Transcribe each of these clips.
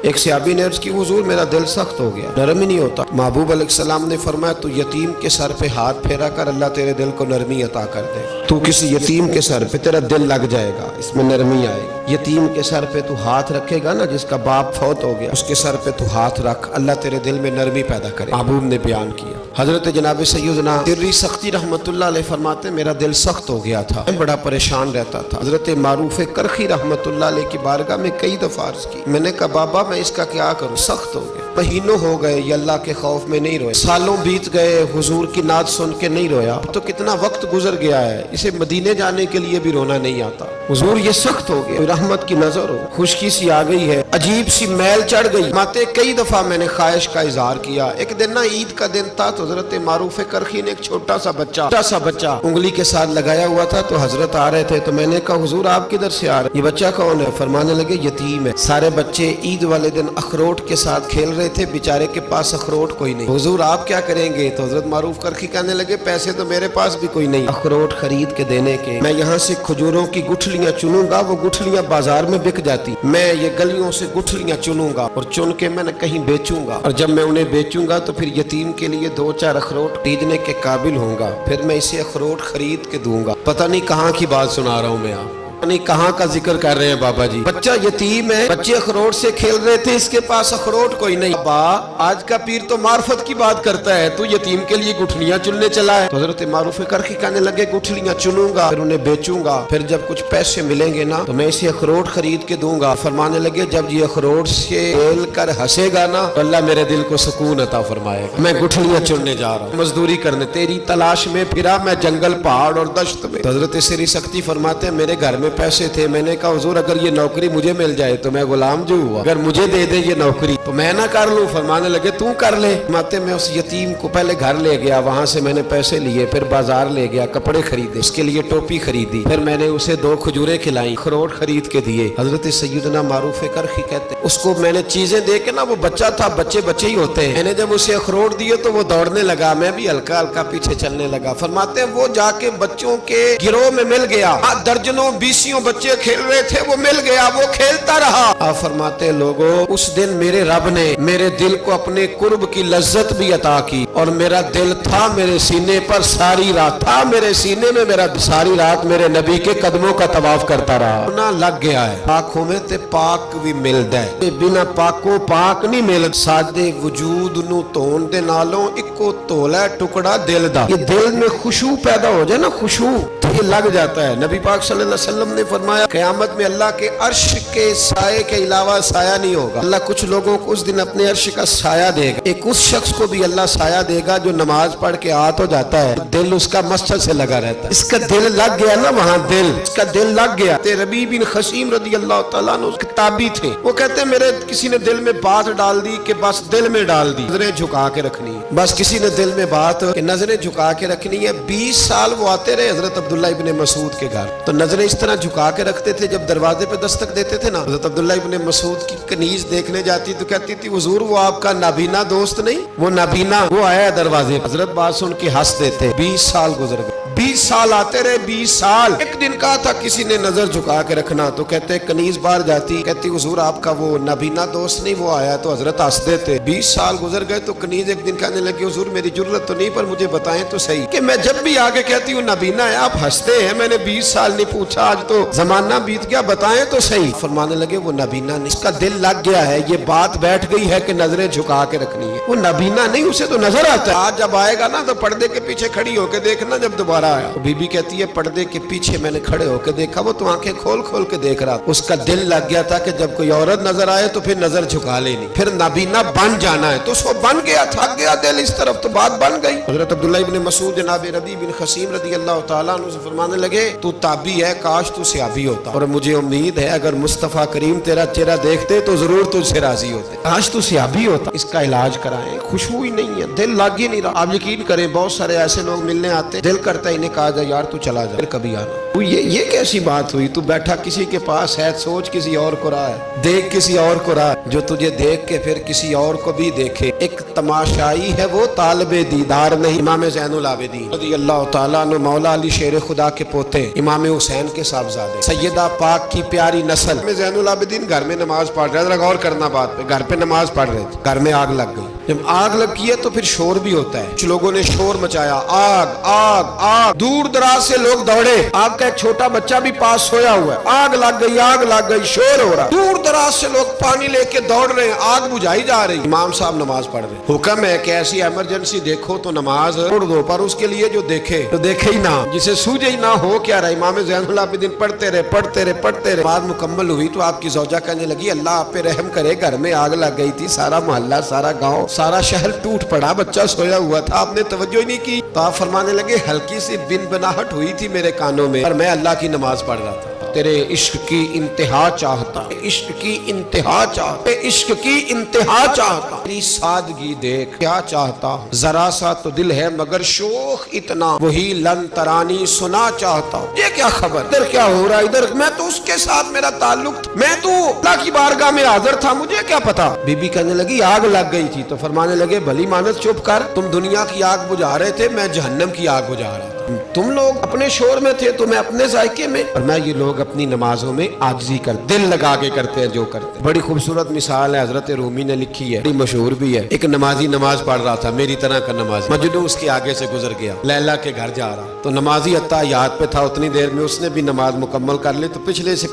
ایک صحابی نے عرض کی حضور میرا دل سخت ہو گیا، نرم ہی نہیں ہوتا۔ محبوب علیہ السلام نے فرمایا تو یتیم کے سر پہ ہاتھ پھیرا کر، اللہ تیرے دل کو نرمی عطا کر دے۔ تو کسی یتیم کے سر پہ تیرا دل لگ جائے گا، اس میں نرمی آئے گی۔ یتیم کے سر پہ تو ہاتھ رکھے گا نا، جس کا باپ فوت ہو گیا، اس کے سر پہ تو ہاتھ رکھ، اللہ تیرے دل میں نرمی پیدا کرے۔ محبوب نے بیان کیا۔ حضرت جناب سیدنا سری سختی رحمت اللہ علیہ فرماتے میرا دل سخت ہو گیا تھا، میں بڑا پریشان رہتا تھا۔ حضرت معروف کرخی رحمت اللہ علیہ کی بارگاہ میں کئی دفعہ عرض کی، میں نے کہا بابا میں اس کا کیا کروں، سخت ہو گیا۔ مہینوں ہو گئے یہ اللہ کے خوف میں نہیں رویا، سالوں بیت گئے حضور کی نعت سن کے نہیں رویا، تو کتنا وقت گزر گیا ہے، اسے مدینے جانے کے لیے بھی رونا نہیں آتا۔ حضور یہ سخت ہو گیا، رحمت کی نظر ہو، خشکی سی آ گئی ہے، عجیب سی میل چڑھ گئی۔ ماتے کئی دفعہ میں نے خواہش کا اظہار کیا۔ ایک دن نا عید کا دن تھا تو حضرت معروف کرخی نے ایک چھوٹا سا بچہ انگلی کے ساتھ لگایا ہوا تھا، تو حضرت آ رہے تھے، تو میں نے کہا حضور آپ کدھر سے آ رہے، یہ بچہ کون ہے؟ فرمانے لگے یتیم ہے۔ سارے بچے عید والے دن اخروٹ کے ساتھ کھیل رہے تھے، بیچارے کے پاس اخروٹ کوئی نہیں۔ حضور آپ کیا کریں گے؟ تو حضرت معروف کرخی کہنے لگے پیسے تو میرے پاس بھی کوئی نہیں اخروٹ خرید کے دینے کے، میں یہاں سے کھجوروں کی گٹھلیاں چنوں گا، وہ گٹھلیاں بازار میں بک جاتی، میں یہ گلیوں سے گٹھلیاں چنوں گا اور چن کے میں نے کہیں بیچوں گا، اور جب میں انہیں بیچوں گا تو پھر یتیم کے لیے 2-4 اخروٹ خریدنے کے قابل ہوں گا، پھر میں اسے اخروٹ خرید کے دوں گا۔ پتہ نہیں کہاں کی بات سنا رہا ہوں میں، آپ نہیں کہاں کا ذکر کر رہے ہیں بابا جی۔ بچہ یتیم ہے، بچے اخروٹ سے کھیل رہے تھے، اس کے پاس اخروٹ کوئی نہیں۔ بابا آج کا پیر تو معرفت کی بات کرتا ہے، تو یتیم کے لیے گٹھلیاں چننے چلا ہے۔ تو حضرت معروف کرخی کہنے لگے گٹھلیاں چنوں گا، پھر انہیں بیچوں گا، پھر جب کچھ پیسے ملیں گے نا تو میں اسے اخروٹ خرید کے دوں گا۔ فرمانے لگے جب یہ اخروٹ سے کھیل کر ہنسے گا نا تو اللہ میرے دل کو سکون عطا فرمائے گا۔ میں گٹھلیاں چننے جا رہا ہوں، مزدوری کرنے، تیری تلاش میں پھرا میں جنگل پہاڑ اور دشت میں۔ تو حضرت سری سختی فرماتے ہیں میرے گھر میں پیسے تھے، میں نے کہا حضور اگر یہ نوکری مجھے مل جائے تو میں غلام جو ہوا، اگر مجھے دے دے یہ نوکری تو میں نہ کر لوں؟ فرمانے لگے تو کر لے۔ ماتے میں اس یتیم کو پہلے گھر لے گیا، وہاں سے میں نے پیسے لیے، پھر بازار لے گیا، کپڑے خریدے، اس کے لیے ٹوپی خریدی، پھر میں نے اسے 2 کھجوریں کھلائیں، اخروٹ خرید کے دیے۔ حضرت سیدنا معروف کرخی کہتے ہیں اس کو میں نے چیزیں دے کے نا، وہ بچہ تھا، بچے ہی ہوتے ہیں، میں نے جب اسے اخروٹ دیے تو وہ دوڑنے لگا، میں بھی ہلکا ہلکا پیچھے چلنے لگا۔ فرماتے ہیں وہ جا کے بچوں کے گروہ میں مل گیا، درجنوں 20 بچے کھیل رہے تھے، وہ مل گیا، وہ کھیلتا رہا۔ آپ فرماتے لوگوں اس دن میرے رب نے میرے دل کو اپنے قرب کی لذت بھی عطا کی، اور میرا دل تھا میرے سینے پر ساری رات، تھا میرے سینے میں، میرا ساری رات میرے نبی کے قدموں کا طواف کرتا رہا۔ نہ لگ گیا ہے پاک ہوئے تے پاک بھی ملدا ہے، بنا پاکو پاک نہیں ملد، سادے وجود نو تون دے نالوں اکو تولا ٹکڑا دل دا۔ یہ دل میں خشوع پیدا ہو جائے نا، خشوع تو یہ لگ جاتا ہے۔ نبی پاک صلی اللہ علیہ وسلم نے فرمایا قیامت میں اللہ کے عرش کے سائے کے علاوہ سایہ نہیں ہوگا، اللہ کچھ لوگوں کو اس دن اپنے عرش کا سایہ دے گا، ایک اس شخص کو بھی اللہ سایہ دے گا جو نماز پڑھ کے آت ہو جاتا ہے، دل اس کا مسجد سے لگا رہتا ہے، اس کا دل لگ گیا نا وہاں، اس کا دل لگ گیا۔ ربیع بن خثیم رضی اللہ تعالیٰ عنہ کتابی تھے، وہ کہتے ہیں میرے کسی نے دل میں بات ڈال دی کہ بس دل میں ڈال دی، نظریں جھکا کے رکھنی ہے، بس کسی نے دل میں بات کہ نظریں جھکا کے رکھنی ہے۔ 20 سال وہ آتے رہے حضرت عبداللہ ابن مسعود کے گھر، تو نظریں اس طرح جھکا کے رکھتے تھے، جب دروازے پہ دستک دیتے تھے نا، حضرت عبداللہ ابن مسعود کی کنیز دیکھنے جاتی تو کہتی تھی حضور وہ آپ کا نابینا دوست نہیں، وہ نابینا وہ آیا ہے دروازے، حضرت بات سن کے ہنس دیتے۔ 20 سال گزر گئے، 20 سال آتے رہے، 20 سال۔ ایک دن کہا تھا کسی نے نظر جھکا کے رکھنا، تو کہتے کنیز باہر جاتی، کہتی حضور آپ کا وہ نابینا دوست نہیں وہ آیا، تو حضرت ہنس دیتے۔ 20 سال گزر گئے تو کنیز ایک دن کہنے لگی حضور میری جرت تو نہیں، پر مجھے بتائیں تو صحیح کہ میں جب بھی آگے کہتی ہوں نابینا ہے آپ ہنستے ہیں، میں نے 20 سال نہیں پوچھا، آج تو زمانہ بیت گیا، بتائیں تو صحیح۔ فرمانے لگے وہ نابینا نہیں، اس کا دل لگ گیا ہے، یہ بات بیٹھ گئی ہے کہ نظریں جھکا کے رکھنی ہے، وہ نابینا نہیں، اسے تو نظر آتا ہے، آج جب آئے گا نا تو پردے کے پیچھے کھڑی ہو کے دیکھنا جب دوبارہ آیا۔ بی بی کہتی ہے پردے کے پیچھے میں نے کھڑے ہو کے دیکھا، وہ تو آنکھیں کھول کھول کے دیکھ رہا، اس کا دل لگ گیا تھا کہ جب کوئی عورت نظر آئے تو پھر نظر جھکا لینی، پھر نابینا بن جانا ہے، تو اس کو بن گیا، تھک گیا دل اس طرف، تو بات بن گئی۔ حضرت عبداللہ ابن مسعود جناب ربیع بن خثیم رضی اللہ تعالیٰ عنہ سے فرمانے لگے تو تابعی ہے، کاش تو صحابی ہوتا، اور مجھے امید ہے اگر مصطفیٰ کریم تیرا چہرہ دیکھتے تو ضرور تجھ سے راضی ہوتے، کاش تو صحابی ہوتا۔ اس کا علاج کرائیں، خوشبو ہی نہیں ہے، دل لگ ہی نہیں رہا۔ آپ یقین کریں بہت سارے ایسے لوگ ملنے آتے، دل کرتا ہی نہیں کہا جائے یار تو چلا جا، پھر کبھی آنا۔ یہ کیسی بات ہوئی؟ تو بیٹھا کسی کے پاس ہے، سوچ کسی اور کو رہا ہے، دیکھ کسی اور کو رہا ہے، جو تجھے دیکھ کے پھر کسی اور کو بھی دیکھے۔ ایک تماشائی ہے وہ، طالب دیدار نہیں۔ امام زین العابدین رضی اللہ تعالیٰ عنہ، مولا علی شیر خدا کے پوتے، امام حسین کے صاحبزادے، سیدہ پاک کی پیاری نسل۔ امام زین العابدین گھر میں نماز پڑھ رہے، ذرا غور کرنا بات پہ، گھر پہ نماز پڑھ رہے تھے، گھر میں آگ لگ گئی۔ جب آگ لگی ہے تو پھر شور بھی ہوتا ہے، کچھ لوگوں نے شور مچایا، آگ آگ آگ، دور دراز سے لوگ دوڑے، آپ کا ایک چھوٹا بچہ بھی پاس سویا ہوا ہے، آگ لگ گئی، شور ہو رہا، دور دراز سے لوگ پانی لے کے دوڑ رہے ہیں، آگ بجھائی جا رہی۔ امام صاحب نماز پڑھ رہے ہیں، حکم ہے کہ ایسی ایمرجنسی دیکھو تو نماز چھوڑ دو، پر اس کے لیے جو دیکھے تو دیکھے ہی نہ، جسے سوجے ہی نہ ہو کیا رہا۔ امام زین العابدین پڑھتے رہے، بعد مکمل ہوئی تو آپ کی زوجہ کہنے لگی اللہ آپ پہ رحم کرے، گھر میں آگ لگ گئی تھی، سارا محلہ، سارا گاؤں، سارا شہر ٹوٹ پڑا، بچہ سویا ہوا تھا، آپ نے توجہ ہی نہیں کی۔ تو آپ فرمانے لگے ہلکی سی بن بناہٹ ہوئی تھی میرے کانوں میں، اور میں اللہ کی نماز پڑھ رہا تھا۔ تیرے عشق کی انتہا چاہتا، عشق کی انتہا چاہتا، عشق کی انتہا چاہتا، تیری سادگی دیکھ کیا چاہتا ہوں، ذرا سا تو دل ہے مگر شوخ اتنا، وہی لن ترانی سنا چاہتا ہوں۔ یہ کیا خبر، ادھر کیا ہو رہا، ادھر میں تو اس کے ساتھ میرا تعلق تھا، میں تو اللہ کی بارگاہ میں حاضر تھا، مجھے کیا پتا۔ بی بی کہنے لگی آگ لگ گئی تھی، تو فرمانے لگے بھلی مانت چپ کر، تم دنیا کی آگ بجھا رہے تھے، میں جہنم کی آگ بجھا رہا تھا۔ تم لوگ اپنے شور میں تھے تو میں اپنے ذائقے میں، اور میں یہ لوگ اپنی نمازوں میں عاجزی کر دل لگا کے کرتے ہیں جو کرتے ہیں۔ بڑی خوبصورت مثال ہے، حضرت رومی نے لکھی ہے، بڑی مشہور بھی ہے۔ ایک نمازی نماز پڑھ رہا تھا، میری طرح کا نمازی، مجنوں اس کے آگے سے گزر گیا، لیلا کے گھر جا رہا، تو نمازی اتحیات پہ تھا، اتنی دیر میں اس نے بھی نماز مکمل کر لی، تو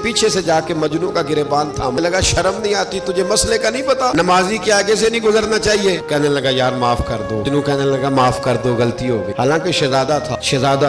پیچھے سے جا کے مجنوں کا گریبان تھامنے لگا، شرم نہیں آتی تجھے، مسئلے کا نہیں پتا، نمازی کے آگے سے نہیں گزرنا چاہیے۔ کہنے لگا یار معاف کر دو، مجنوں کہنے لگا معاف کر دو، غلطی ہو گئی، حالانکہ شہزادہ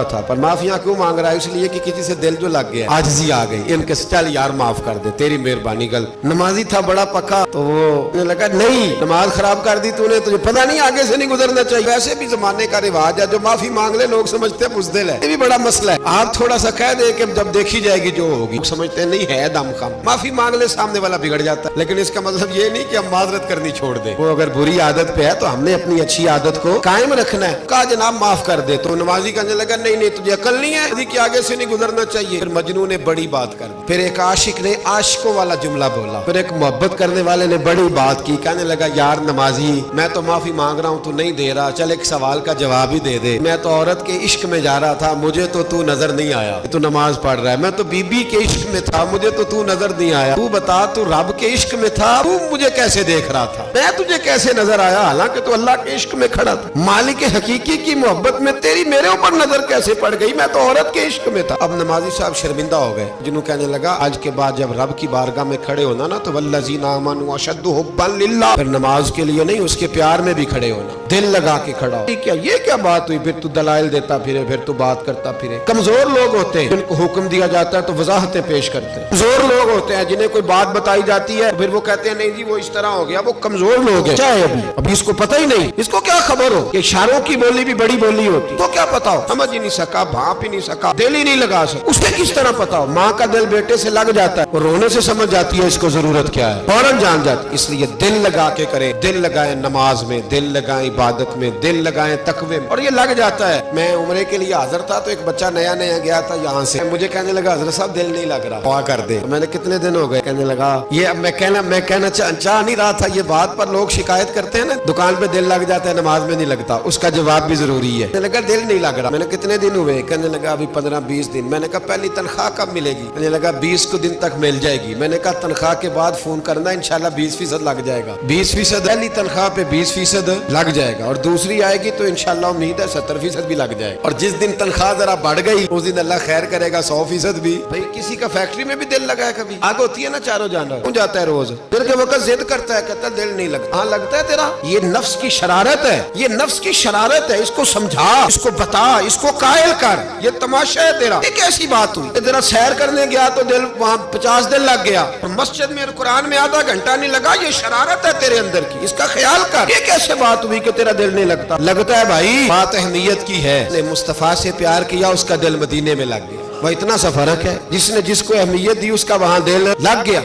تھا، پر معافیاں کیوں مانگ رہا ہے؟ اس لیے کہ کسی سے دل جو لگ گیا، عاجزی آ گئی، ان کے چل یار معاف کر دے، تیری مہربانی، غلط۔ نمازی تھا بڑا پکا، تو وہ کہنے لگا نہیں، نماز خراب کر دی تو نے، تجھے پتہ نہیں آگے سے نہیں گزرنا چاہیے۔ ویسے بھی زمانے کا رواج ہے، جو معافی مانگ لے لوگ سمجھتے ہیں بزدل ہے، یہ بھی بڑا مسئلہ ہے۔ آپ تھوڑا سا کہہ دے کہ جب دیکھی جائے گی جو ہوگی، سمجھتے ہیں نہیں ہے دم خم، معافی مانگ لے سامنے والا بگڑ جاتا ہے، لیکن اس کا مطلب یہ نہیں کہ ہم معذرت کرنی چھوڑ دیں، وہ اگر بری عادت پہ ہے تو ہم نے اپنی اچھی عادت کو قائم رکھنا ہے۔ کہا جناب معاف کر دے، تو نمازی کہنے لگا نہیں تجھے عقل نہیں ہے، کہ آگے سے نہیں گزرنا چاہیے۔ پھر مجنوں نے بڑی بات کر دی، پھر ایک عاشق نے عاشقوں والا جملہ بولا، پھر ایک محبت کرنے والے نے بڑی بات کی، کہنے لگا یار نمازی میں تو معافی مانگ رہا ہوں، تو نہیں دے رہا، چل ایک سوال کا جواب ہی دے دے، میں تو عورت کے عشق میں جا رہا تھا، مجھے تو نظر نہیں آیا، تو نماز پڑھ رہا ہے، میں تو بی بی کے عشق میں تھا، مجھے تو نظر نہیں آیا، تو بتا تو رب کے عشق میں تھا، تو مجھے کیسے دیکھ رہا تھا، میں تجھے کیسے نظر آیا، حالانکہ تو اللہ کے عشق میں کھڑا تھا، مالک حقیقی کی محبت میں تیری میرے اوپر نظر کیسے پڑ گئی، میں تو عورت کے عشق میں تھا۔ اب نمازی صاحب شرمندہ ہو گئے، جنہوں کہنے لگا آج کے بعد جب رب کی بارگاہ میں کھڑے ہونا نا تو والذین آمنوا اشد حبا للہ، پھر نماز کے لیے نہیں، اس کے پیار میں بھی کھڑے ہونا، دل لگا کے کھڑا ہو۔ یہ کیا بات ہوئی؟ پھر تو دلائل دیتا پھرے، پھر تو بات کرتا پھرے۔ کمزور لوگ ہوتے ہیں جن کو حکم دیا جاتا ہے تو وضاحتیں پیش کرتے ہیں، کمزور لوگ ہوتے ہیں جنہیں کوئی بات بتائی جاتی ہے پھر وہ کہتے ہیں نہیں جی وہ اس طرح ہو گیا، وہ کمزور لوگ ہیں، چاہے ابھی اس کو پتہ ہی نہیں، اس کو کیا خبر ہو کہ اشاروں کی بولی بھی بڑی بولی ہوتی، تو کیا پتا ہو، سمجھ ہی نہیں سکا، بھانپ ہی نہیں سکا، دل ہی نہیں لگا سکا، اس پہ کس طرح پتا ہو؟ ماں کا دل بیٹے سے لگ جاتا ہے، اور رونے سے سمجھ جاتی ہے اس کو ضرورت کیا ہے، فوراً جان جاتی، اس لیے دل لگا کے کریں، دل لگائیں نماز میں، دل لگائیں عبادت میں، دل لگائیں تقوی میں، اور یہ لگ جاتا ہے۔ میں عمرے کے لیے حاضر تھا تو ایک بچہ نیا گیا تھا یہاں سے، مجھے کہنے لگا حضرت صاحب دل نہیں لگ رہا، دعا کر دے، میں نے کتنے دن ہو گئے، کہنے لگا یہ اب میں کہنا چاہ نہیں رہا تھا، یہ بات پر لوگ شکایت کرتے ہیں نا، دکان پہ دل لگ جاتا ہے نماز میں نہیں لگتا، اس کا جواب بھی ضروری ہے۔ کہنے لگا دل نہیں لگ رہا، میں نے کتنے دن ہوئے، کہنے لگا ابھی 15-20 دن، میں نے کہا پہلی تنخواہ کب ملے گی؟ کہنے لگا 20 دن تک مل جائے گی، میں نے کہا تنخواہ کے بعد فون کرنا، انشاءاللہ 20% لگ جائے گا، 20% پہلی تنخواہ پہ 20% لگ جائے گا، اور دوسری آئے گی تو انشاءاللہ امید ہے 70% بھی لگ جائے گا، اور جس دن تنخواہ ذرا بڑھ گئی اس دن اللہ خیر کرے گا 100% بھی۔ بھائی کسی کا فیکٹری میں بھی دل لگا ہے، کبھی آگ ہوتی ہے نا چاروں جانب، کیوں جاتا ہے روز، دل کے وقت ضد کرتا ہے، کہتا ہے دل نہیں لگتا، ہاں لگتا ہے تیرا، یہ نفس کی شرارت ہے، یہ نفس کی شرارت ہے، اس کو سمجھا، اس کو بتا، اس کو قائل کر، یہ تماشا ہے تیرا۔ یہ کیسی بات ہوئی؟ ذرا سیر کرنے گیا تو دل وہاں 50 دن لگ گیا، اور مسجد میں قرآن میں آدھا گھنٹہ نہیں لگا، یہ شرارت ہے تیرے اندر کی، اس کا خیال کر۔ یہ کیسے بات ہوئی کہ تیرا دل نہیں لگتا؟ لگتا ہے بھائی، بات اہمیت کی ہے، نے مصطفیٰ سے پیار کیا، اس کا دل مدینے میں لگ گیا، وہ اتنا سا فرق ہے، جس نے جس کو اہمیت دی اس کا وہاں دل لگ گیا۔